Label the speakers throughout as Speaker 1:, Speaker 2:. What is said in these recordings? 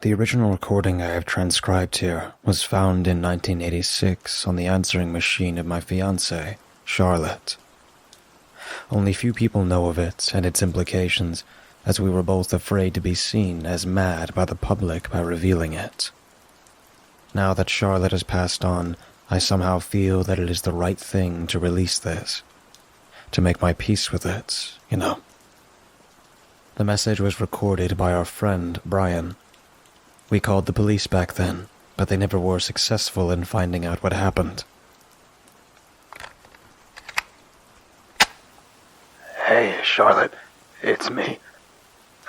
Speaker 1: The original recording I have transcribed here was found in 1986 on the answering machine of my fiancée, Charlotte. Only few people know of it and its implications, as we were both afraid to be seen as mad by the public by revealing it. Now that Charlotte has passed on, I somehow feel that it is the right thing to release this. To make my peace with it, you know. The message was recorded by our friend, Brian. We called the police back then, but they never were successful in finding out what happened.
Speaker 2: Hey, Charlotte. It's me.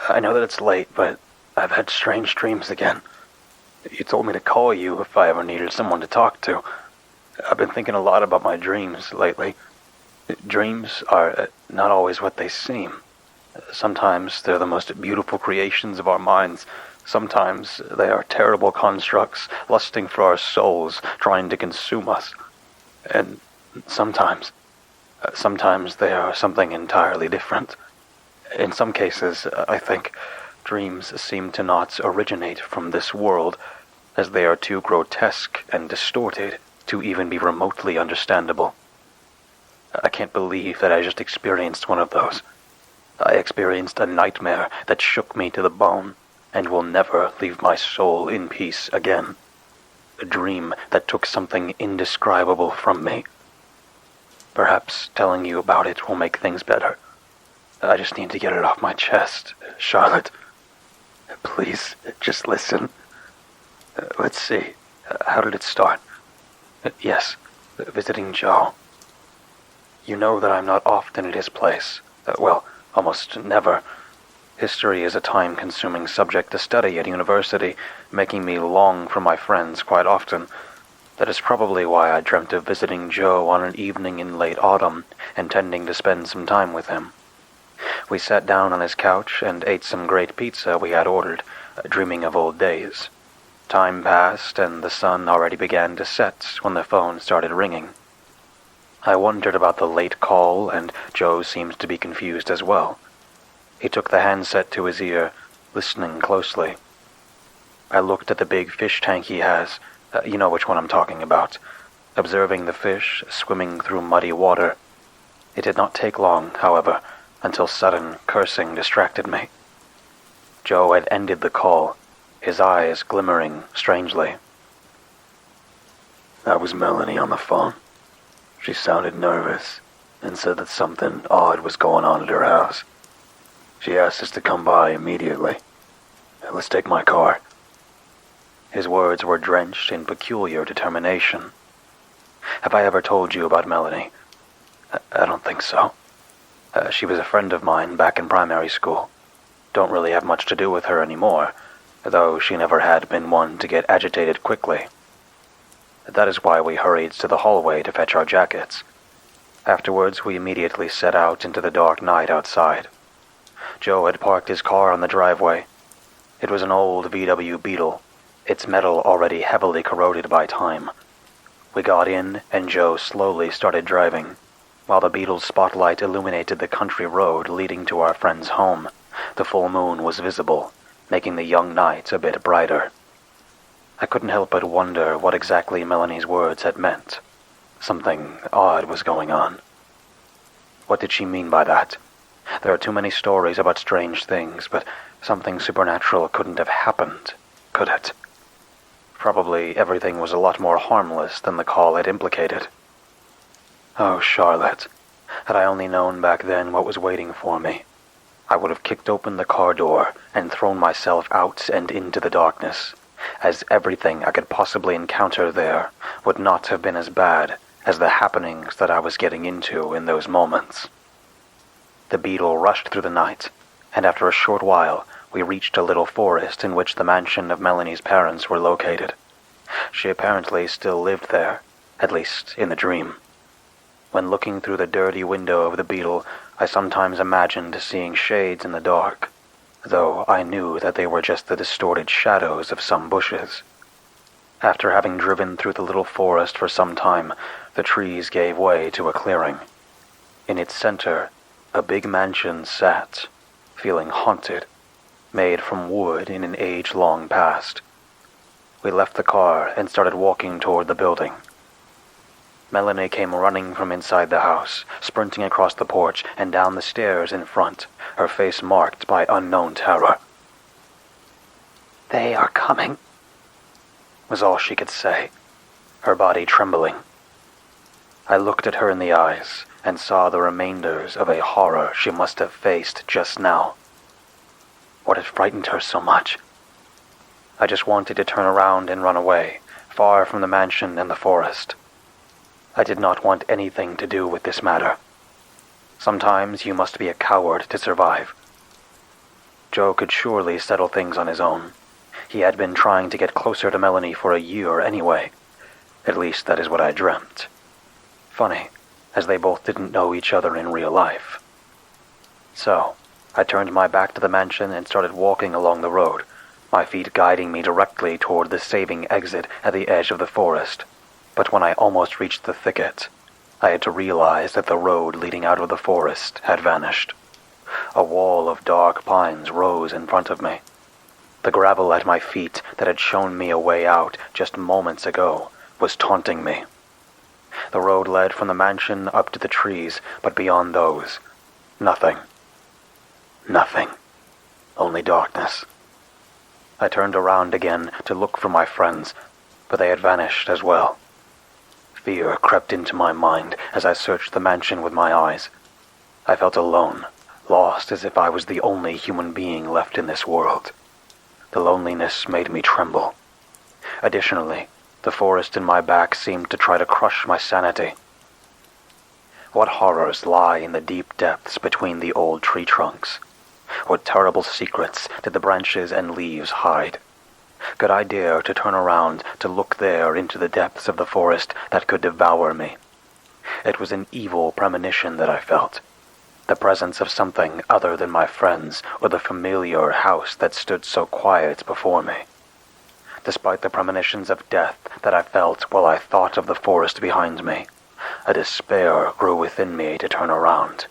Speaker 2: I know that it's late, but I've had strange dreams again. You told me to call you if I ever needed someone to talk to. I've been thinking a lot about my dreams lately. Dreams are not always what they seem. Sometimes they're the most beautiful creations of our minds. Sometimes they are terrible constructs, lusting for our souls, trying to consume us. And sometimes they are something entirely different. In some cases, I think, dreams seem to not originate from this world, as they are too grotesque and distorted to even be remotely understandable. I can't believe that I just experienced one of those. I experienced a nightmare that shook me to the bone and will never leave my soul in peace again. A dream that took something indescribable from me. Perhaps telling you about it will make things better. I just need to get it off my chest, Charlotte. Please, just listen. Let's see. How did it start? Yes, visiting Joe. You know that I'm not often at his place. Well, almost never. History is a time-consuming subject to study at university, making me long for my friends quite often. That is probably why I dreamt of visiting Joe on an evening in late autumn, intending to spend some time with him. We sat down on his couch and ate some great pizza we had ordered, dreaming of old days. Time passed, and the sun already began to set when the phone started ringing. I wondered about the late call, and Joe seemed to be confused as well. He took the handset to his ear, listening closely. I looked at the big fish tank he has, you know which one I'm talking about, observing the fish swimming through muddy water. It did not take long, however, until sudden cursing distracted me. Joe had ended the call, his eyes glimmering strangely. That was Melanie on the phone. She sounded nervous and said that something odd was going on at her house. She asked us to come by immediately. Let's take my car. His words were drenched in peculiar determination. Have I ever told you about Melanie? I don't think so. She was a friend of mine back in primary school. Don't really have much to do with her anymore, though she never had been one to get agitated quickly. That is why we hurried to the hallway to fetch our jackets. Afterwards, we immediately set out into the dark night outside. Joe had parked his car on the driveway. It was an old VW Beetle, its metal already heavily corroded by time. We got in, and Joe slowly started driving. While the Beetle's spotlight illuminated the country road leading to our friend's home, the full moon was visible, making the young night a bit brighter. I couldn't help but wonder what exactly Melanie's words had meant. Something odd was going on. What did she mean by that? There are too many stories about strange things, but something supernatural couldn't have happened, could it? Probably everything was a lot more harmless than the call had implicated. Oh, Charlotte, had I only known back then what was waiting for me, I would have kicked open the car door and thrown myself out and into the darkness, as everything I could possibly encounter there would not have been as bad as the happenings that I was getting into in those moments. The Beetle rushed through the night, and after a short while, we reached a little forest in which the mansion of Melanie's parents were located. She apparently still lived there, at least in the dream. When looking through the dirty window of the Beetle, I sometimes imagined seeing shades in the dark, though I knew that they were just the distorted shadows of some bushes. After having driven through the little forest for some time, the trees gave way to a clearing. In its center, a big mansion sat, feeling haunted. made from wood in an age long past. We left the car and started walking toward the building. Melanie came running from inside the house, sprinting across the porch and down the stairs in front, her face marked by unknown terror. "They are coming," was all she could say, her body trembling. I looked at her in the eyes and saw the remainders of a horror she must have faced just now. What had frightened her so much? I just wanted to turn around and run away, far from the mansion and the forest. I did not want anything to do with this matter. Sometimes you must be a coward to survive. Joe could surely settle things on his own. He had been trying to get closer to Melanie for a year anyway. At least that is what I dreamt. Funny, as they both didn't know each other in real life. So, I turned my back to the mansion and started walking along the road, my feet guiding me directly toward the saving exit at the edge of the forest. But when I almost reached the thicket, I had to realize that the road leading out of the forest had vanished. A wall of dark pines rose in front of me. The gravel at my feet that had shown me a way out just moments ago was taunting me. The road led from the mansion up to the trees, but beyond those, nothing. Nothing. Only darkness. I turned around again to look for my friends, but they had vanished as well. Fear crept into my mind as I searched the mansion with my eyes. I felt alone, lost as if I was the only human being left in this world. The loneliness made me tremble. Additionally, the forest in my back seemed to try to crush my sanity. What horrors lie in the deep depths between the old tree trunks? What terrible secrets did the branches and leaves hide? Could I dare to turn around to look there into the depths of the forest that could devour me? It was an evil premonition that I felt. The presence of something other than my friends or the familiar house that stood so quiet before me. Despite the premonitions of death that I felt while I thought of the forest behind me, a despair grew within me to turn around.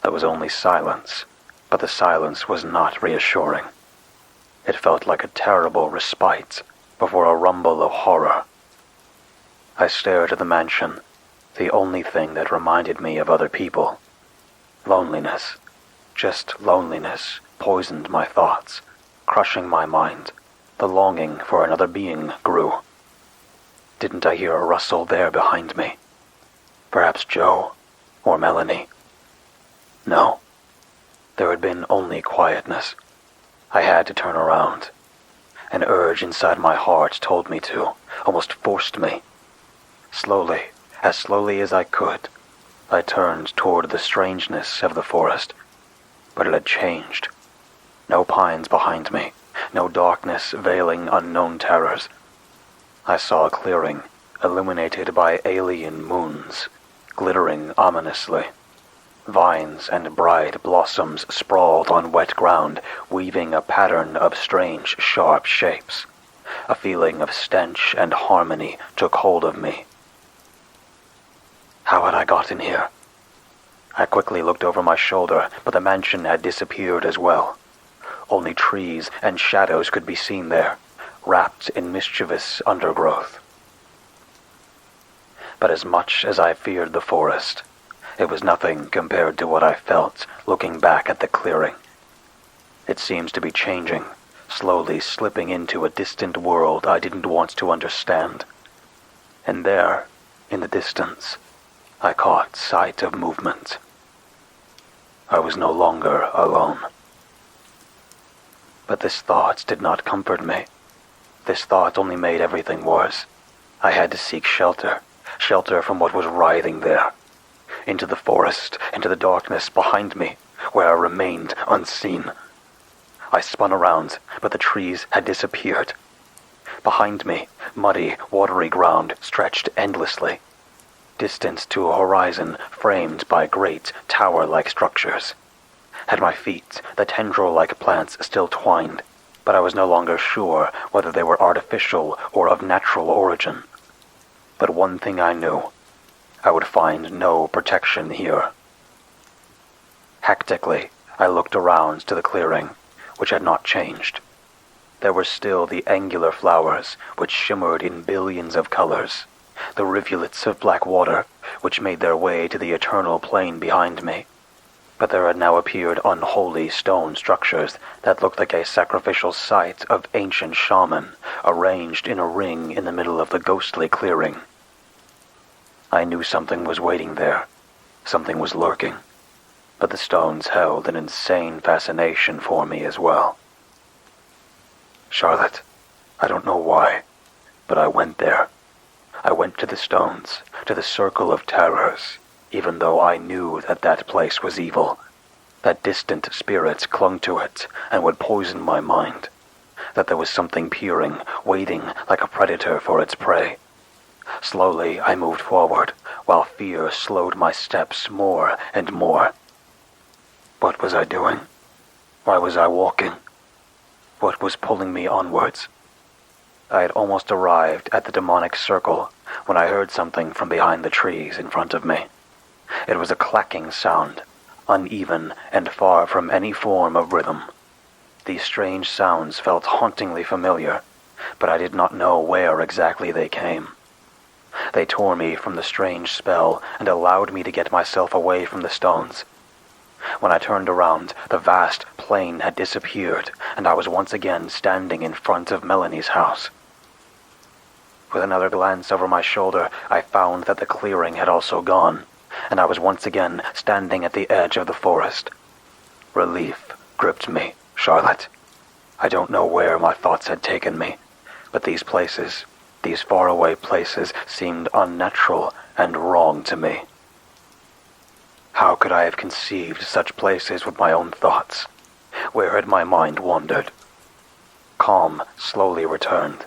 Speaker 2: There was only silence, but the silence was not reassuring. It felt like a terrible respite before a rumble of horror. I stared at the mansion, the only thing that reminded me of other people. Loneliness, just loneliness, poisoned my thoughts, crushing my mind. The longing for another being grew. Didn't I hear a rustle there behind me? Perhaps Joe or Melanie? No. There had been only quietness. I had to turn around. An urge inside my heart told me to, almost forced me. Slowly as I could, I turned toward the strangeness of the forest. But it had changed. No pines behind me, no darkness veiling unknown terrors. I saw a clearing, illuminated by alien moons, glittering ominously. Vines and bright blossoms sprawled on wet ground, weaving a pattern of strange, sharp shapes. A feeling of stench and harmony took hold of me. How had I gotten here? I quickly looked over my shoulder, but the mansion had disappeared as well. Only trees and shadows could be seen there, wrapped in mischievous undergrowth. But as much as I feared the forest, it was nothing compared to what I felt looking back at the clearing. It seems to be changing, slowly slipping into a distant world I didn't want to understand. And there, in the distance, I caught sight of movement. I was no longer alone. But this thought did not comfort me. This thought only made everything worse. I had to seek shelter from what was writhing there. Into the forest, into the darkness behind me, where I remained unseen. I spun around, but the trees had disappeared. Behind me, muddy, watery ground stretched endlessly, distant to a horizon framed by great, tower-like structures. At my feet, the tendril-like plants still twined, but I was no longer sure whether they were artificial or of natural origin. But one thing I knew: I would find no protection here. Hectically, I looked around to the clearing, which had not changed. There were still the angular flowers, which shimmered in billions of colors, the rivulets of black water, which made their way to the eternal plain behind me. But there had now appeared unholy stone structures that looked like a sacrificial site of ancient shaman, arranged in a ring in the middle of the ghostly clearing. I knew something was waiting there. Something was lurking. But the stones held an insane fascination for me as well. Charlotte, I don't know why, but I went there. I went to the stones, to the circle of terrors, even though I knew that that place was evil, that distant spirits clung to it and would poison my mind, that there was something peering, waiting like a predator for its prey. Slowly I moved forward, while fear slowed my steps more and more. What was I doing? Why was I walking? What was pulling me onwards? I had almost arrived at the demonic circle when I heard something from behind the trees in front of me. It was a clacking sound, uneven and far from any form of rhythm. These strange sounds felt hauntingly familiar, but I did not know where exactly they came. They tore me from the strange spell and allowed me to get myself away from the stones. When I turned around, the vast plain had disappeared, and I was once again standing in front of Melanie's house. With another glance over my shoulder, I found that the clearing had also gone, and I was once again standing at the edge of the forest. Relief gripped me, Charlotte. I don't know where my thoughts had taken me, but these places, these faraway places, seemed unnatural and wrong to me. How could I have conceived such places with my own thoughts? Where had my mind wandered? Calm slowly returned.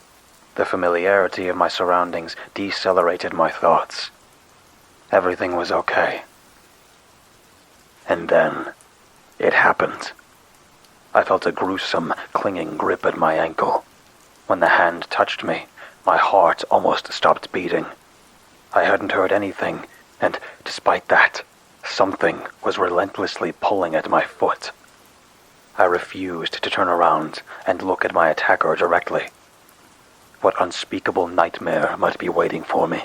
Speaker 2: The familiarity of my surroundings decelerated my thoughts. Everything was okay. And then, it happened. I felt a gruesome, clinging grip at my ankle. When the hand touched me, my heart almost stopped beating. I hadn't heard anything, and despite that, something was relentlessly pulling at my foot. I refused to turn around and look at my attacker directly. What unspeakable nightmare might be waiting for me?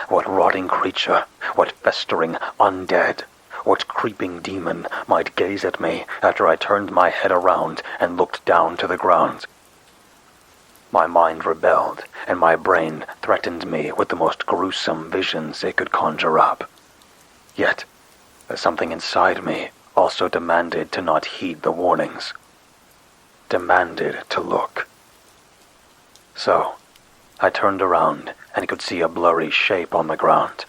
Speaker 2: What rotting creature, what festering undead, what creeping demon might gaze at me after I turned my head around and looked down to the ground? My mind rebelled, and my brain threatened me with the most gruesome visions it could conjure up. Yet, something inside me also demanded to not heed the warnings. Demanded to look. So, I turned around and could see a blurry shape on the ground.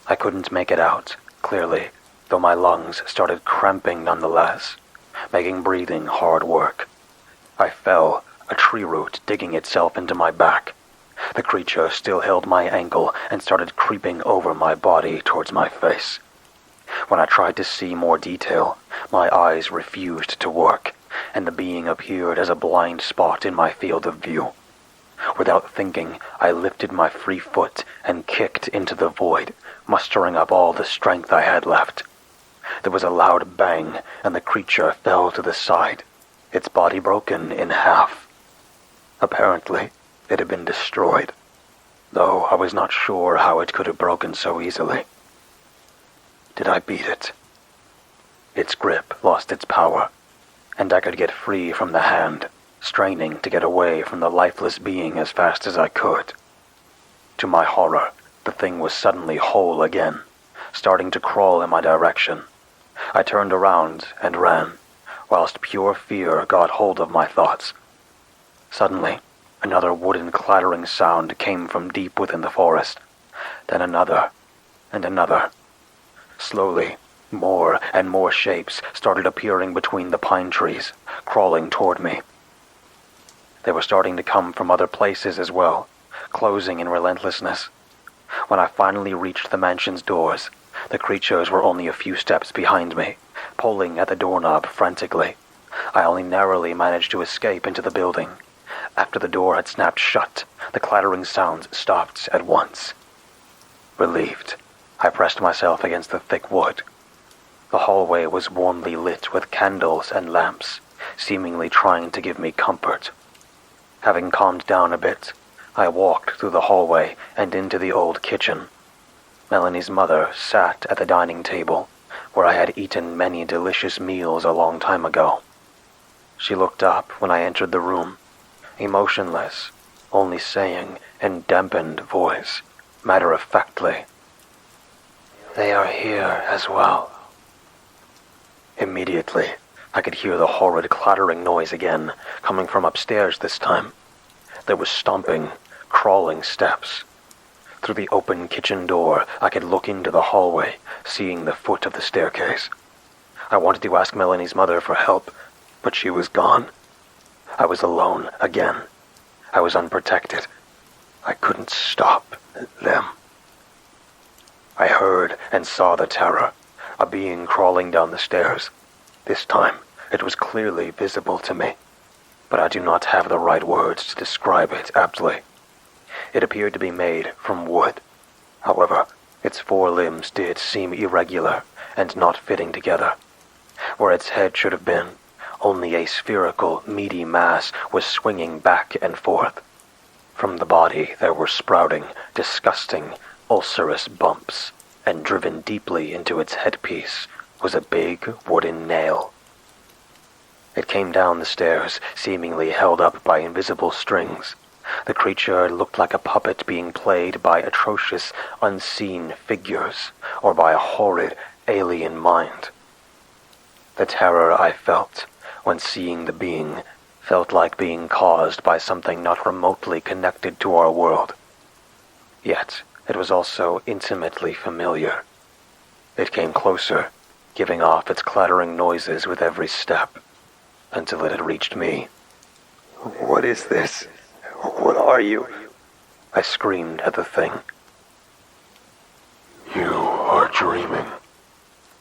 Speaker 2: I couldn't make it out, clearly, though my lungs started cramping nonetheless, making breathing hard work. I fell, a tree root digging itself into my back. The creature still held my ankle and started creeping over my body towards my face. When I tried to see more detail, my eyes refused to work, and the being appeared as a blind spot in my field of view. Without thinking, I lifted my free foot and kicked into the void, mustering up all the strength I had left. There was a loud bang, and the creature fell to the side, its body broken in half. Apparently, it had been destroyed, though I was not sure how it could have broken so easily. Did I beat it? Its grip lost its power, and I could get free from the hand, straining to get away from the lifeless being as fast as I could. To my horror, the thing was suddenly whole again, starting to crawl in my direction. I turned around and ran, whilst pure fear got hold of my thoughts. Suddenly, another wooden clattering sound came from deep within the forest, then another, and another. Slowly, more and more shapes started appearing between the pine trees, crawling toward me. They were starting to come from other places as well, closing in relentlessness. When I finally reached the mansion's doors, the creatures were only a few steps behind me, pulling at the doorknob frantically. I only narrowly managed to escape into the building. After the door had snapped shut, the clattering sounds stopped at once. Relieved, I pressed myself against the thick wood. The hallway was warmly lit with candles and lamps, seemingly trying to give me comfort. Having calmed down a bit, I walked through the hallway and into the old kitchen. Melanie's mother sat at the dining table, where I had eaten many delicious meals a long time ago. She looked up when I entered the room, emotionless, only saying in dampened voice, matter-of-factly, "They are here as well." Immediately, I could hear the horrid clattering noise again, coming from upstairs this time. There was stomping, crawling steps. Through the open kitchen door, I could look into the hallway, seeing the foot of the staircase. I wanted to ask Melanie's mother for help, but she was gone. I was alone again. I was unprotected. I couldn't stop them. I heard and saw the terror, a being crawling down the stairs. This time, it was clearly visible to me, but I do not have the right words to describe it aptly. It appeared to be made from wood. However, its four limbs did seem irregular and not fitting together. Where its head should have been, only a spherical, meaty mass was swinging back and forth. From the body there were sprouting, disgusting, ulcerous bumps, and driven deeply into its headpiece was a big wooden nail. It came down the stairs, seemingly held up by invisible strings. The creature looked like a puppet being played by atrocious, unseen figures, or by a horrid, alien mind. The terror I felt when seeing the being felt like being caused by something not remotely connected to our world. Yet, it was also intimately familiar. It came closer, giving off its clattering noises with every step, until it had reached me. "What is this? What are you?" I screamed at the thing.
Speaker 3: "You are dreaming,"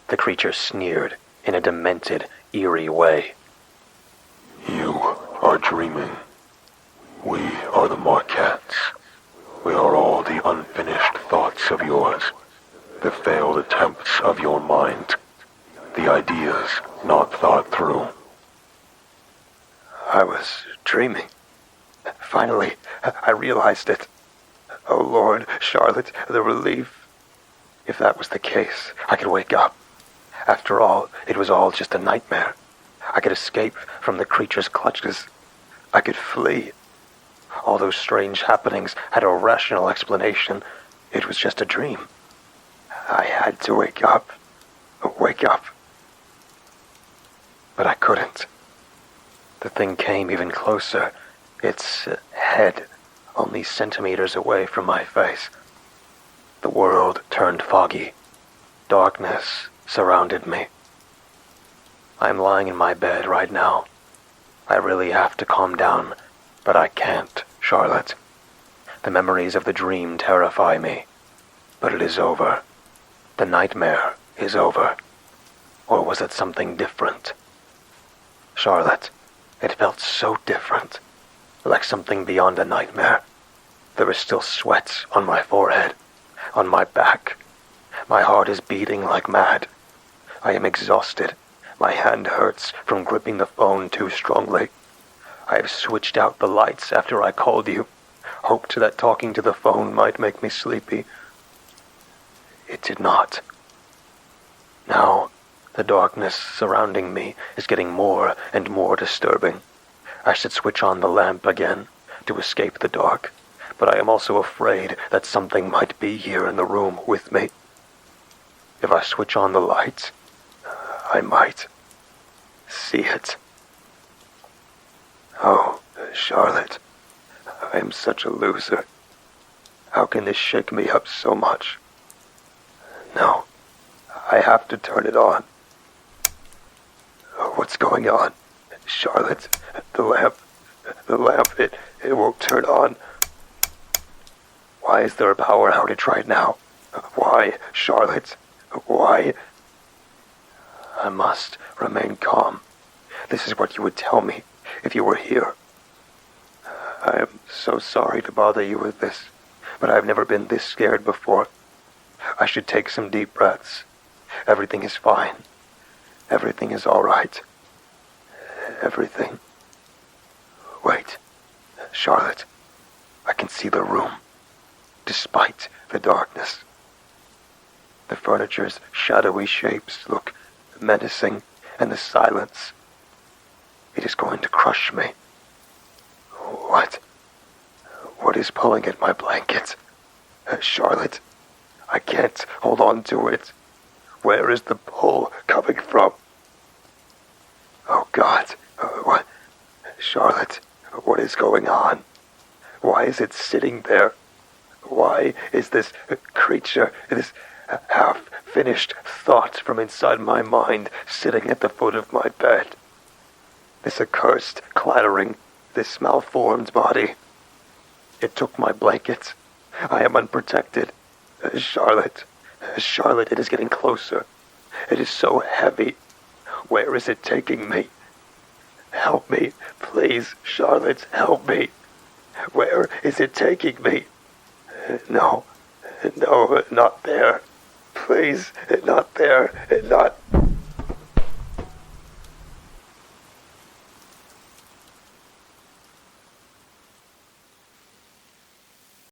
Speaker 2: the creature sneered in a demented, eerie way.
Speaker 3: "You are dreaming. We are the Marquettes. We are all the unfinished thoughts of yours, the failed attempts of your mind, the ideas not thought through."
Speaker 2: I was dreaming. Finally, I realized it. Oh Lord, Charlotte, the relief. If that was the case, I could wake up. After all, it was all just a nightmare. I could escape from the creature's clutches. I could flee. All those strange happenings had a rational explanation. It was just a dream. I had to wake up. Wake up. But I couldn't. The thing came even closer, its head only centimeters away from my face. The world turned foggy. Darkness surrounded me. I'm lying in my bed right now. I really have to calm down, but I can't, Charlotte. The memories of the dream terrify me, but it is over. The nightmare is over. Or was it something different? Charlotte, it felt so different, like something beyond a nightmare. There is still sweat on my forehead, on my back. My heart is beating like mad. I am exhausted. My hand hurts from gripping the phone too strongly. I have switched out the lights after I called you, hoped that talking to the phone might make me sleepy. It did not. Now, the darkness surrounding me is getting more and more disturbing. I should switch on the lamp again to escape the dark, but I am also afraid that something might be here in the room with me. If I switch on the lights, I might see it. Oh, Charlotte, I am such a loser. How can this shake me up so much? No, I have to turn it on. What's going on? Charlotte, the lamp, it won't turn on. Why is there a power outage right now? Why, Charlotte? Why? I must remain calm. This is what you would tell me if you were here. I am so sorry to bother you with this, but I've never been this scared before. I should take some deep breaths. Everything is fine. Everything is all right. everything. Wait, Charlotte, I can see the room, despite the darkness. The furniture's shadowy shapes look menacing, and the silence, it is going to crush me. What? What is pulling at my blanket? Charlotte, I can't hold on to it. Where is the pull coming from? Oh God, what? Charlotte, what is going on? Why is it sitting there? Why is this creature, this half-finished thought from inside my mind sitting at the foot of my bed? This accursed clattering, this malformed body. It took my blanket. I am unprotected. Charlotte, Charlotte, it is getting closer. It is so heavy. Where is it taking me? Help me, please, Charlotte, help me. Where is it taking me? No, not there. Please, not there, not